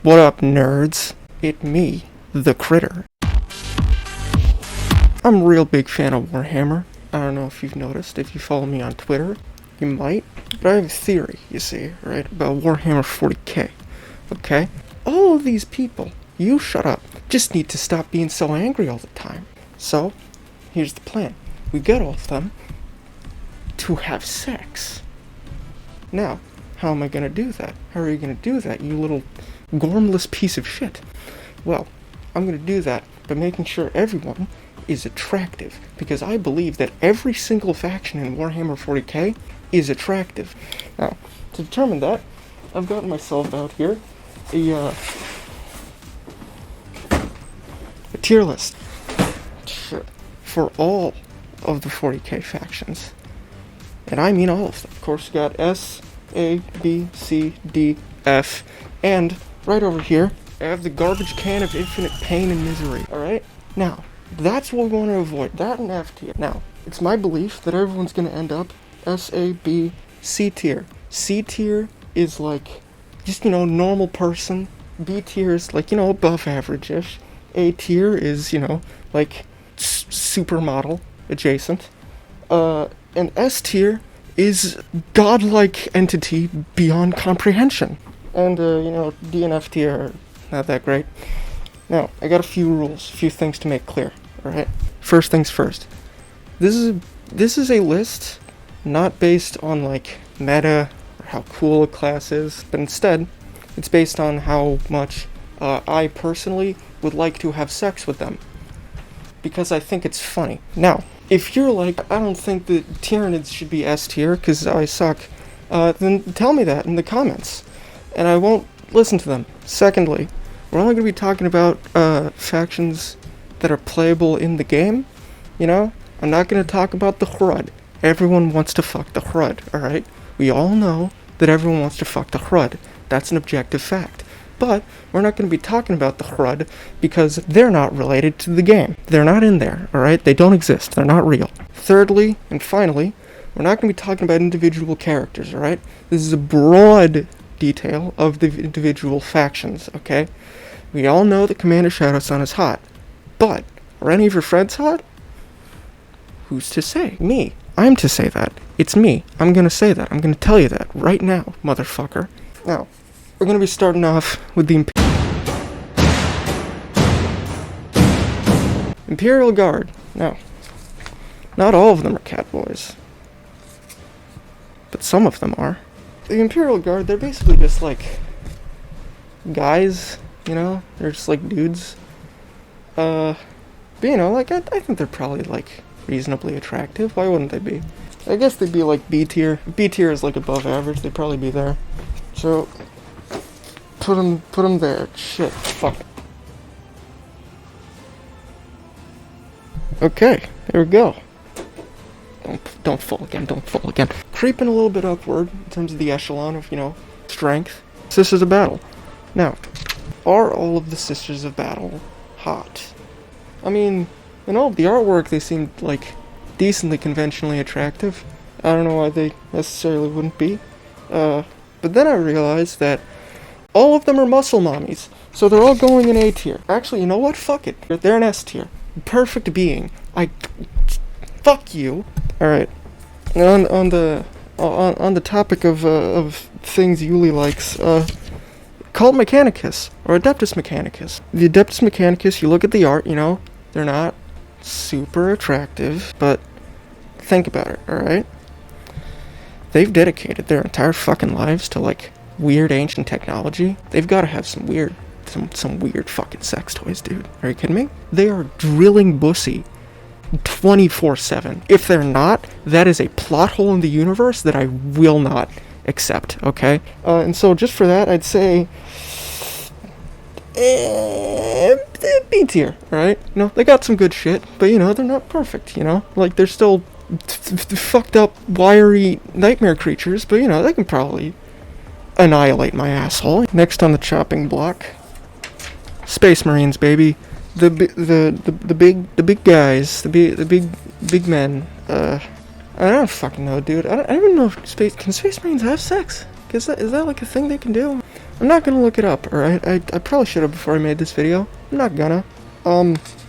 What up, nerds? It me, the Critter. I'm a real big fan of Warhammer. I don't know if you've noticed. If you follow me on Twitter, you might. But I have a theory, you see, right, about Warhammer 40k. Okay? All of these people, you shut up, just need to stop being so angry all the time. So, here's the plan. We get all of them to have sex. Now, how am I gonna do that? How are you gonna do that, you little gormless piece of shit? Well, I'm gonna do that by making sure everyone is attractive, because I believe that every single faction in Warhammer 40k is attractive. Now, to determine that, I've gotten myself out here a tier list for all of the 40k factions. And I mean all of them. Of course, you got S, A, B, C, D, F, and right over here, I have the garbage can of infinite pain and misery, alright? Now, that's what we want to avoid, that and F tier. Now, it's my belief that everyone's going to end up S, A, B, C tier. C tier is like, just, normal person. B tier is like, above average-ish. A tier is, like, supermodel adjacent. And S tier is godlike entity beyond comprehension. And, D and F tier are not that great. Now, I got a few rules, a few things to make clear, alright? First things first. This is a list not based on, like, meta or how cool a class is, but instead, it's based on how much I personally would like to have sex with them. Because I think it's funny. Now, if you're like, I don't think that Tyranids should be S tier because I suck, then tell me that in the comments, and I won't listen to them. Secondly, we're only going to be talking about factions that are playable in the game, I'm not going to talk about the Hrud. Everyone wants to fuck the Hrud, alright? We all know that everyone wants to fuck the Hrud. That's an objective fact. But we're not going to be talking about the Hrud because they're not related to the game. They're not in there, alright? They don't exist. They're not real. Thirdly, and finally, we're not going to be talking about individual characters, alright? This is a broad detail of the individual factions, okay? We all know that Commander Shadowsun is hot. But, are any of your friends hot? Who's to say? Me. I'm to say that. It's me. I'm going to say that. I'm going to tell you that right now, motherfucker. Now, we're going to be starting off with the Imperial Guard. Now, not all of them are catboys, but some of them are. The Imperial Guard, they're basically just like guys, they're just like dudes. But I think they're probably like reasonably attractive. Why wouldn't they be? I guess they'd be like B tier. B tier is like above average. They'd probably be there. So put them there. Shit. Fuck. Okay, there we go. Don't fall again. Don't fall again. Creeping a little bit upward in terms of the echelon of strength. Sisters of Battle. Now, are all of the Sisters of Battle hot? I mean, in all of the artwork, they seemed like decently conventionally attractive. I don't know why they necessarily wouldn't be. But then I realized that all of them are muscle mommies, so they're all going in A tier. Actually, you know what? Fuck it. They're an S tier. Perfect being. Fuck you. All right. And on the topic of things Yuli likes, called Mechanicus or Adeptus Mechanicus. The Adeptus Mechanicus, you look at the art, they're not super attractive, but think about it, alright? They've dedicated their entire fucking lives to, like, weird ancient technology. They've got to have some weird fucking sex toys, dude. Are you kidding me? They are drilling bussy 24/7. If they're not, that is a plot hole in the universe that I will not accept, okay? And so just for that, I'd say B tier, alright? They got some good shit, but they're not perfect, like they're still fucked up, wiry nightmare creatures, but they can probably annihilate my asshole. Next on the chopping block, Space Marines, baby. The big guys, the big men. I don't fucking know, dude. I don't even know if Space Marines have sex? Is that like a thing they can do? I'm not gonna look it up, alright? I probably should have before I made this video. I'm not gonna.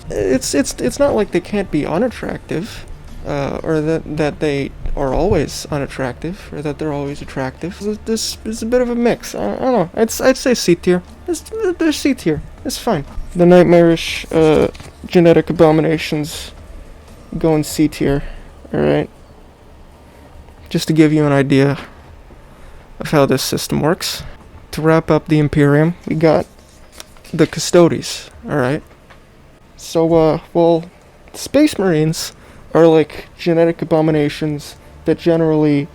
It's not like they can't be unattractive, or that they are always unattractive, or that they're always attractive. This is a bit of a mix. I don't know. I'd say C tier. They're C tier. It's fine. The nightmarish genetic abominations go in C tier. Alright? Just to give you an idea of how this system works. To wrap up the Imperium, we got the Custodes. Alright? So, well, Space Marines are like genetic abominations that generally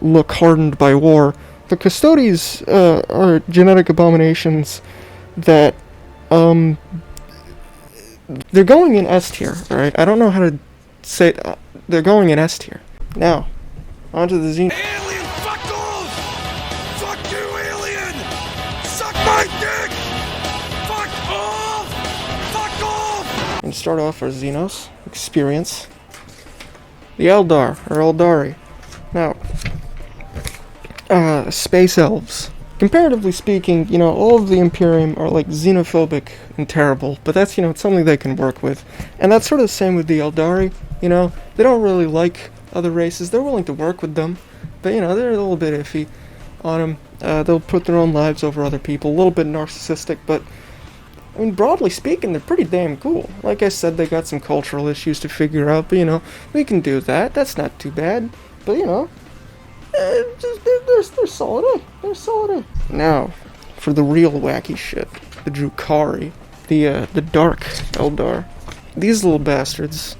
look hardened by war. The Custodes are genetic abominations that they're going in S tier, alright? I don't know how to say it. They're going in S tier. Now, onto the Zenos. Alien, fuck off! Fuck you, alien! Suck my dick! Fuck off! Fuck off! And start off our Zenos experience. The Eldar, or Eldari. Now, Space Elves. Comparatively speaking, you know, all of the Imperium are like xenophobic and terrible, but that's, you know, it's something they can work with. And that's sort of the same with the Eldari, you know, they don't really like other races, they're willing to work with them, but, you know, they're a little bit iffy on them. They'll put their own lives over other people, a little bit narcissistic, but, I mean, broadly speaking, they're pretty damn cool. Like I said, they got some cultural issues to figure out, but, you know, we can do that, that's not too bad, but, you know, they're solid A. They're solid A. Now, for the real wacky shit, the Drukhari, the Dark Eldar. These little bastards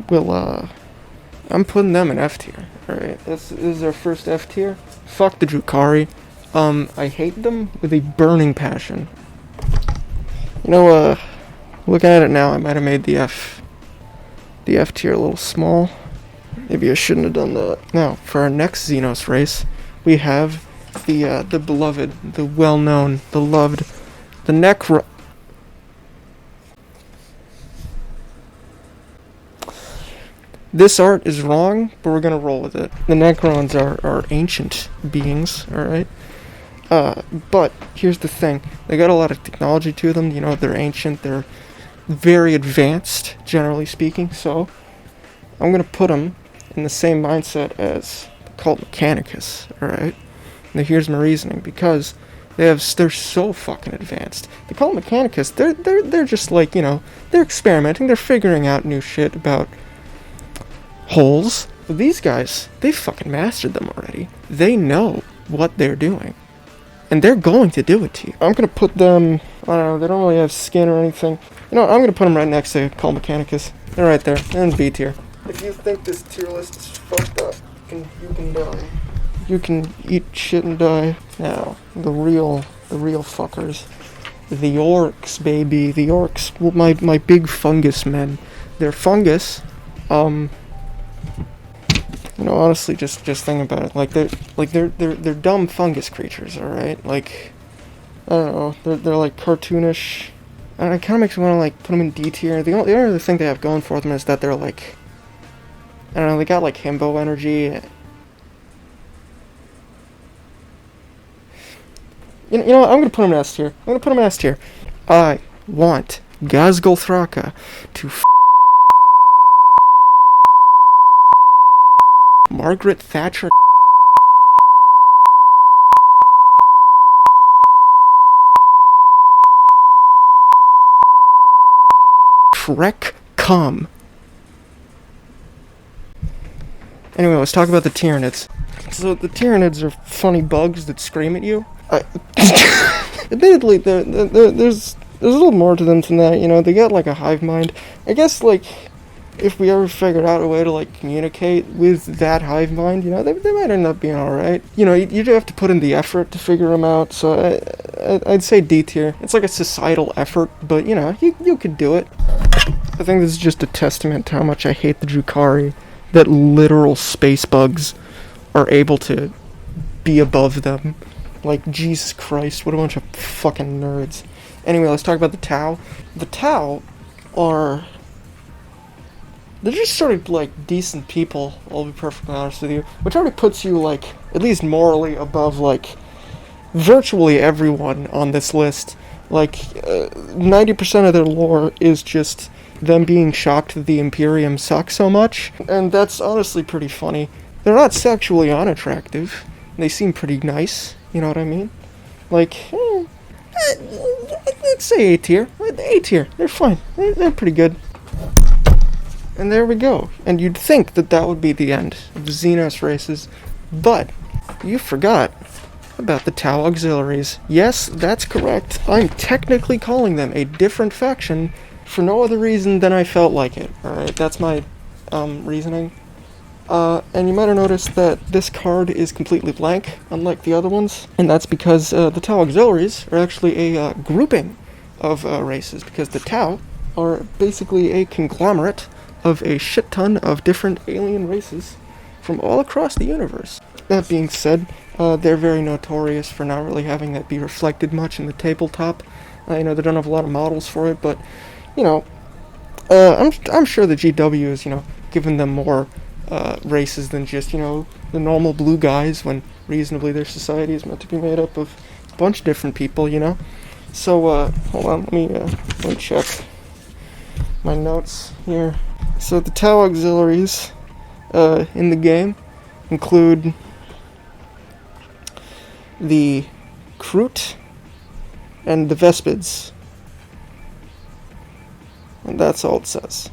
will, I'm putting them in F tier. Alright, this is our first F tier. Fuck the Drukhari. I hate them with a burning passion. You know, looking at it now, I might have made the F tier a little small. Maybe I shouldn't have done that. Now, for our next Zenos race, we have the beloved, the well-known, the loved, the Necro... This art is wrong, but we're gonna roll with it. The Necrons are ancient beings, alright? But, here's the thing. They got a lot of technology to them, you know, they're ancient, they're very advanced, generally speaking, so I'm gonna put them in the same mindset as the cult Mechanicus, alright? Now here's my reasoning, because they're so fucking advanced. The cult Mechanicus, they're just like, you know, they're experimenting, they're figuring out new shit about holes. But these guys, they fucking mastered them already. They know what they're doing. And they're going to do it to you. I'm gonna put them, I don't know, they don't really have skin or anything. You know what, I'm gonna put them right next to cult Mechanicus. They're right there, they're in B tier. If you think this tier list is fucked up, you can die. You can eat shit and die. Now, the real fuckers. The orcs, baby. The orcs. Well, my big fungus men. They're fungus. You know, honestly, just think about it. They're dumb fungus creatures, alright? Like, I don't know, they're like cartoonish. And it kinda makes me wanna like put them in D tier. The only other thing they have going for them is that they're like, I don't know, they got like himbo energy. You know what, I'm gonna put them in S tier. I want Gazgul Thraka to Margaret Thatcher Trek come. Anyway, let's talk about the Tyranids. So the Tyranids are funny bugs that scream at you. Admittedly, there's a little more to them than that, you know, they got like a hive mind. I guess, like, if we ever figured out a way to, like, communicate with that hive mind, you know, they might end up being alright. You know, you have to put in the effort to figure them out, so I'd say D tier. It's like a societal effort, but, you know, you could do it. I think this is just a testament to how much I hate the Drukhari, that literal space bugs are able to be above them. Like, Jesus Christ, what a bunch of fucking nerds. Anyway, let's talk about the Tau. The Tau are... they're just sort of, like, decent people, I'll be perfectly honest with you. Which already puts you, like, at least morally above, like, virtually everyone on this list, like 90% of their lore is just them being shocked that the Imperium sucks so much, and that's honestly pretty funny. They're not sexually unattractive. They seem pretty nice, you know what I mean? Like, let's say A tier. A tier. They're fine. They're pretty good. And there we go. And you'd think that that would be the end of the Zenos races, but you forgot about the Tau Auxiliaries. Yes, that's correct. I'm technically calling them a different faction for no other reason than I felt like it. Alright, that's my reasoning. And you might have noticed that this card is completely blank, unlike the other ones. And that's because the Tau Auxiliaries are actually a grouping of races, because the Tau are basically a conglomerate of a shit ton of different alien races from all across the universe. That being said, they're very notorious for not really having that be reflected much in the tabletop. You know, they don't have a lot of models for it, but, you know, I'm sure the GW is, you know, giving them more races than just, you know, the normal blue guys, when reasonably their society is meant to be made up of a bunch of different people, you know? So, hold on, let me check my notes here. So the Tau Auxiliaries in the game include the Hrud and the Vespids. And that's all it says.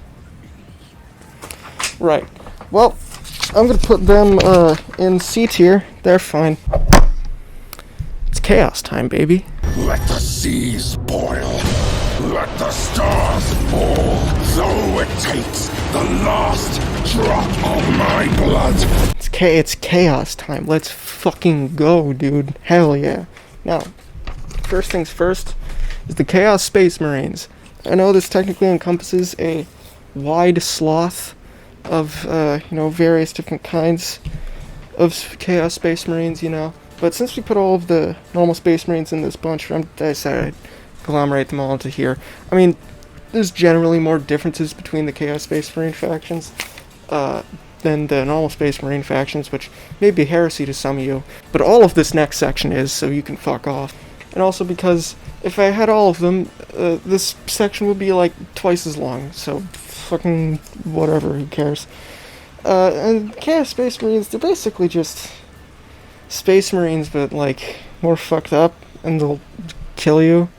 Right. Well, I'm gonna put them in C tier. They're fine. It's chaos time, baby. Let the seas boil. Let the stars fall. Though it takes the last drop of my blood. It's chaos time. Let's fucking go, dude. Hell yeah. Now, first things first is the Chaos Space Marines. I know this technically encompasses a wide swath of, you know, various different kinds of Chaos Space Marines, you know. But since we put all of the normal Space Marines in this bunch, I decided to agglomerate them all into here. I mean, there's generally more differences between the Chaos Space Marine factions than the normal Space Marine factions, which may be heresy to some of you. But all of this next section is, so you can fuck off. And also because if I had all of them, this section would be like twice as long, so fucking whatever, who cares. And Chaos Space Marines, they're basically just Space Marines, but like more fucked up, and they'll kill you.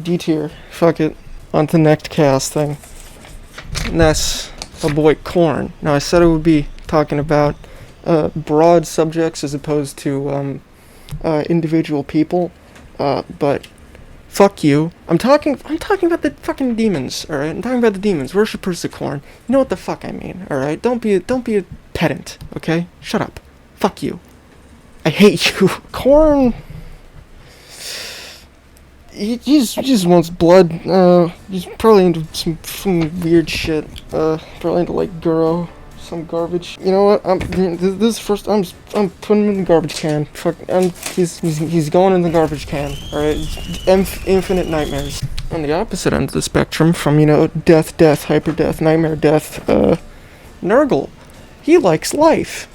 D tier, fuck it, on to the next chaos thing. And that's my boy Khorne. Now I said I would be talking about broad subjects as opposed to individual people, but fuck you. I'm talking about the fucking demons, alright? I'm talking about the demons, worshippers of Khorne. You know what the fuck I mean, alright? Don't be a pedant, okay? Shut up. Fuck you. I hate you. Khorne, he just wants blood. He's probably into some weird shit. Probably into like Guro, some garbage. You know what? This is first. I'm putting him in the garbage can. Fuck. He's going in the garbage can. All right. Infinite nightmares. On the opposite end of the spectrum, from, you know, death, hyper death, nightmare death. Nurgle, he likes life,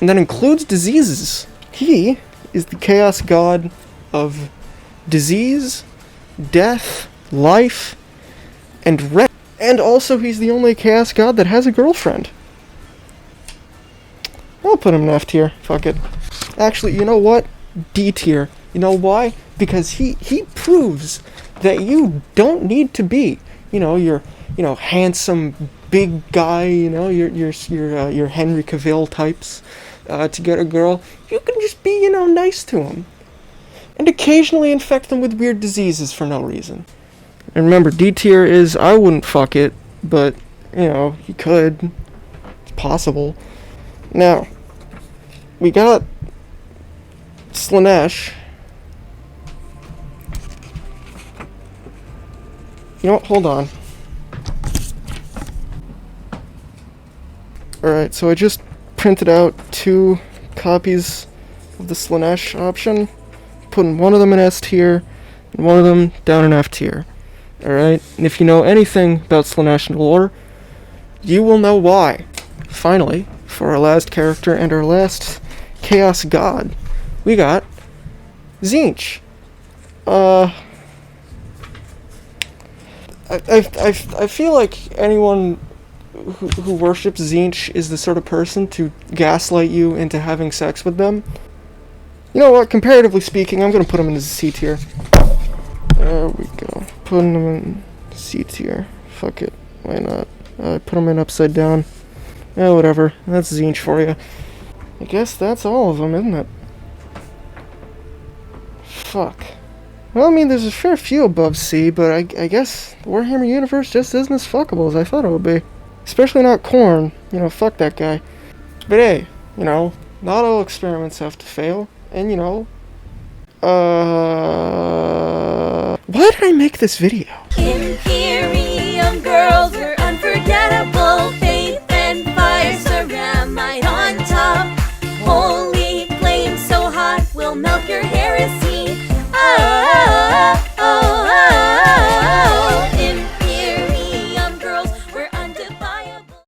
and that includes diseases. He is the chaos god of disease, death, life, and wreck. And also, he's the only chaos god that has a girlfriend. I'll put him in F tier. Fuck it. Actually, you know what? D tier. You know why? Because he proves that you don't need to be, you know, your, you know, handsome big guy, you know, your Henry Cavill types, to get a girl. You can just be, you know, nice to him. And occasionally infect them with weird diseases for no reason. And remember, D tier is, I wouldn't fuck it, but, you know, you could. It's possible. Now, we got Slaanesh. You know what? Hold on. Alright, so I just printed out 2 copies of the Slaanesh option. Putting one of them in S tier, and one of them down in F tier. Alright? And if you know anything about Slaanesh lore, you will know why. Finally, for our last character and our last Chaos God, we got Tzeentch. I feel like anyone who worships Tzeentch is the sort of person to gaslight you into having sex with them. You know what? Comparatively speaking, I'm gonna put him in the C tier. There we go. Putting him in C tier. Fuck it. Why not? Put him in upside down. Whatever. That's Tzeentch for you. I guess that's all of them, isn't it? Fuck. Well, I mean, there's a fair few above C, but I guess the Warhammer universe just isn't as fuckable as I thought it would be. Especially not Khorne. You know, fuck that guy. But hey, you know, not all experiments have to fail. And, you know, why did I make this video? Imperium Girls are unforgettable. Faith and fire, ceramite on top. Holy flame so hot will melt your hair.